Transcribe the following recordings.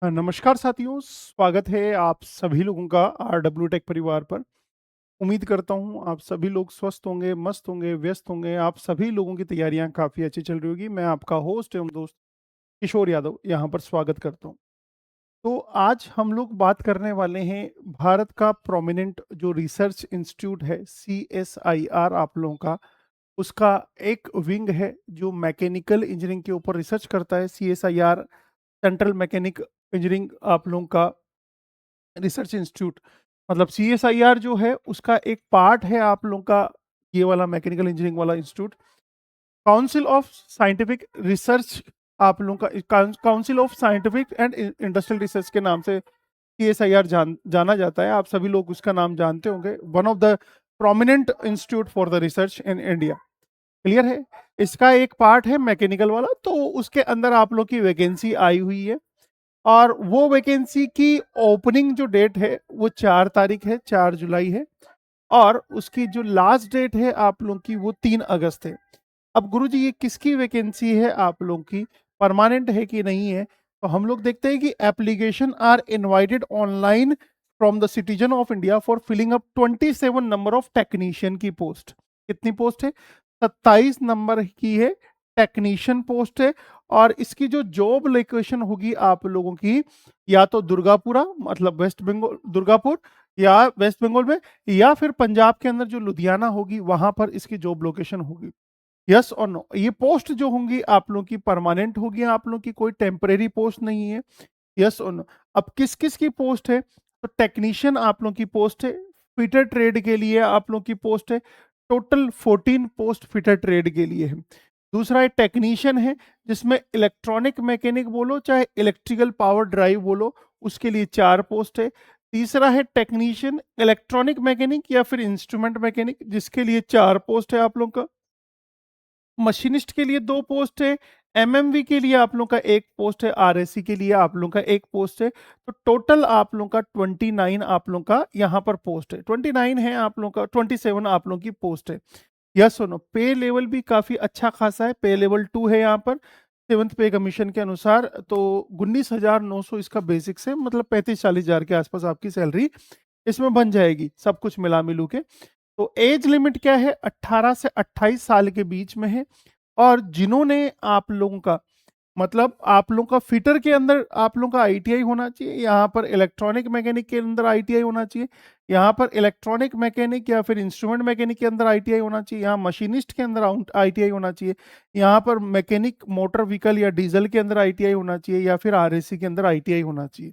नमस्कार साथियों, स्वागत है आप सभी लोगों का RW टेक परिवार पर। उम्मीद करता हूँ आप सभी लोग स्वस्थ होंगे, मस्त होंगे, व्यस्त होंगे। आप सभी लोगों की तैयारियां काफ़ी अच्छी चल रही होगी। मैं आपका होस्ट एवं दोस्त किशोर यादव यहाँ पर स्वागत करता हूँ। तो आज हम लोग बात करने वाले हैं भारत का प्रोमिनेंट जो रिसर्च इंस्टीट्यूट है CSIR आप लोगों का, उसका एक विंग है जो मैकेनिकल इंजीनियरिंग के ऊपर रिसर्च करता है। CSIR सेंट्रल मैकेनिक इंजीनियरिंग आप लोगों का रिसर्च इंस्टीट्यूट, मतलब CSIR जो है उसका एक पार्ट है आप लोगों का ये वाला मैकेनिकल इंजीनियरिंग वाला institute. Council of scientific research आप लोगों का council of scientific and industrial research के नाम से CSIR जाना जाता है। आप सभी लोग उसका नाम जानते होंगे। One of the prominent institute for the research in India. Clear है। इसका एक पार्ट है मैकेनिकल वाला, तो उसके अंदर आप लोग की वैकेंसी आई हुई है और वो वैकेंसी की ओपनिंग जो डेट है वो 4 तारीख है, 4 जुलाई है। और उसकी जो लास्ट डेट है आप लोगों की वो 3 अगस्त है। अब गुरुजी ये किसकी वैकेंसी है आप लोगों की, परमानेंट है कि नहीं है? तो हम लोग देखते हैं कि application are invited online from the citizen of India for filling up 27 number of technician की पोस्ट। कितनी पोस्ट है? 27 नंबर की है, टेक्नीशियन पोस्ट है। और इसकी जो जॉब लोकेशन होगी आप लोगों की, या तो दुर्गापुरा मतलब वेस्ट बंगाल दुर्गापुर या वेस्ट बंगाल में, या फिर पंजाब के अंदर जो लुधियाना होगी वहां पर इसकी जॉब लोकेशन होगी। यस और नो, ये पोस्ट जो होंगी आप लोगों की परमानेंट होगी, आप लोगों की कोई टेम्परेरी पोस्ट नहीं है। यस और नो। अब किस किस की पोस्ट है? तो टेक्नीशियन आप लोगों की पोस्ट है, फिटर ट्रेड के लिए आप लोगों की पोस्ट है। टोटल 14 पोस्ट फिटर ट्रेड के लिए है। दूसरा है टेक्नीशियन है, जिसमें इलेक्ट्रॉनिक मैकेनिक बोलो चाहे इलेक्ट्रिकल पावर ड्राइव बोलो, उसके लिए 4 पोस्ट है। तीसरा है टेक्नीशियन इलेक्ट्रॉनिक मैकेनिक या फिर इंस्ट्रूमेंट मैकेनिक, जिसके लिए 4 पोस्ट है आप लोग का। मशीनिस्ट के लिए 2 पोस्ट है। एमएमवी के लिए आप लोग का 1 पोस्ट है। आरएससी के लिए आप लोग का 1 पोस्ट है। तो टोटल आप लोग का 29 आप लोग का यहाँ पर पोस्ट है। 29 है आप लोग का, 27 आप लोग की पोस्ट है। यस सुनो, पे लेवल भी काफी अच्छा खासा है। पे लेवल 2 है यहाँ पर 7th पे कमीशन के अनुसार। तो 19,900 इसका बेसिक से, मतलब 35-40 हजार के आसपास आपकी सैलरी इसमें बन जाएगी, सब कुछ मिला मिलू के। तो एज लिमिट क्या है? 18 से 28 साल के बीच में है। और जिन्होंने आप लोगों का, मतलब आप लोगों का फिटर के अंदर आप लोगों का आईटीआई होना चाहिए, यहाँ पर इलेक्ट्रॉनिक मैकेनिक के अंदर आईटीआई होना चाहिए, यहाँ पर इलेक्ट्रॉनिक मैकेनिक या फिर इंस्ट्रूमेंट मैकेनिक के अंदर आईटीआई होना चाहिए, यहाँ मशीनिस्ट के अंदर आईटीआई होना चाहिए, यहाँ पर मैकेनिक मोटर व्हीकल या डीजल के अंदर आईटीआई होना चाहिए, या फिर आरएससी के अंदर आईटीआई होना चाहिए।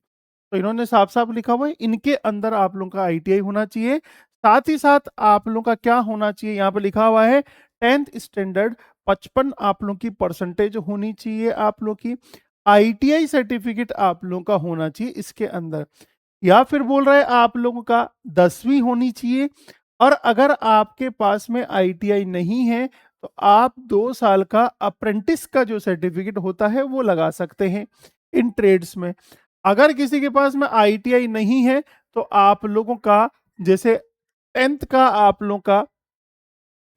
तो इन्होंने साफ साफ लिखा हुआ है इनके अंदर आप लोगों का आईटीआई होना चाहिए। साथ ही साथ आप लोगों का क्या होना चाहिए, यहाँ पे लिखा हुआ है 10th स्टैंडर्ड 55 आप लोगों की परसेंटेज होनी चाहिए। आप लोग की आईटीआई सर्टिफिकेट आप लोगों का होना चाहिए इसके अंदर। या फिर बोल रहे हैं आप लोगों का 10वीं होनी चाहिए। और अगर आपके पास में आईटीआई नहीं है तो आप 2 साल का अप्रेंटिस का जो सर्टिफिकेट होता है वो लगा सकते हैं इन ट्रेड्स में। अगर किसी के पास में आईटीआई नहीं है तो आप लोगों का, जैसे 10th का आप लोगों का,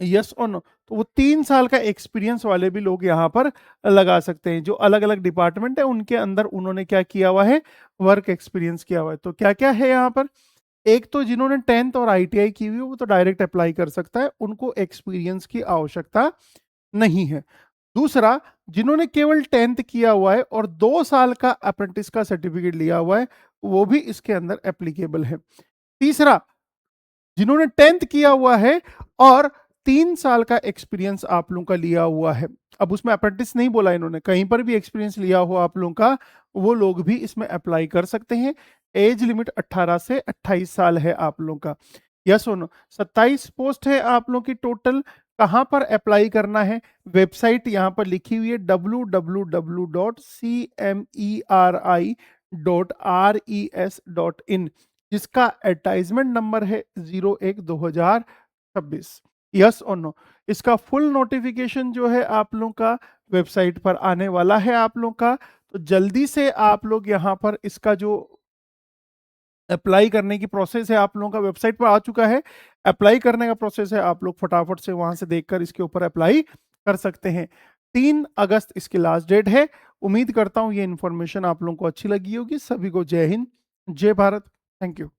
यस और नो, तो वो 3 साल का एक्सपीरियंस वाले भी लोग यहाँ पर लगा सकते हैं। जो अलग अलग डिपार्टमेंट है उनके अंदर उन्होंने क्या किया हुआ है, वर्क एक्सपीरियंस किया हुआ है। तो क्या क्या है यहाँ पर? एक तो जिन्होंने 10th और आईटीआई की हुई है वो तो डायरेक्ट अप्लाई कर सकता है, उनको एक्सपीरियंस की आवश्यकता नहीं है। दूसरा, जिन्होंने केवल 10th किया हुआ है और 2 साल का अप्रेंटिस का सर्टिफिकेट लिया हुआ है, वो भी इसके अंदर एप्लीकेबल है। तीसरा, जिन्होंने 10th किया हुआ है और 3 साल का एक्सपीरियंस आप लोगों का लिया हुआ है। अब उसमें अप्रेंटिस नहीं बोला इन्होंने, कहीं पर भी एक्सपीरियंस लिया हुआ आप लोगों का, वो लोग भी इसमें अप्लाई कर सकते हैं। एज लिमिट 18 से 28 साल है आप लोगों का। यस सुनो, 27 पोस्ट है आप लोगों की टोटल। कहाँ पर अप्लाई करना है? वेबसाइट यहाँ पर लिखी हुई है www.cmeri.res.in, जिसका एडवर्टाइजमेंट नंबर है 01/2026। यस और नो, इसका फुल नोटिफिकेशन जो है आप लोगों का वेबसाइट पर आने वाला है आप लोगों का। तो जल्दी से आप लोग यहाँ पर इसका जो अप्लाई करने की प्रोसेस है आप लोगों का वेबसाइट पर आ चुका है। अप्लाई करने का प्रोसेस है, आप लोग फटाफट से वहां से देखकर इसके ऊपर अप्लाई कर सकते हैं। 3 अगस्त इसकी लास्ट डेट है। उम्मीद करता हूँ ये इन्फॉर्मेशन आप लोगों को अच्छी लगी होगी। सभी को जय हिंद, जय भारत। Thank you.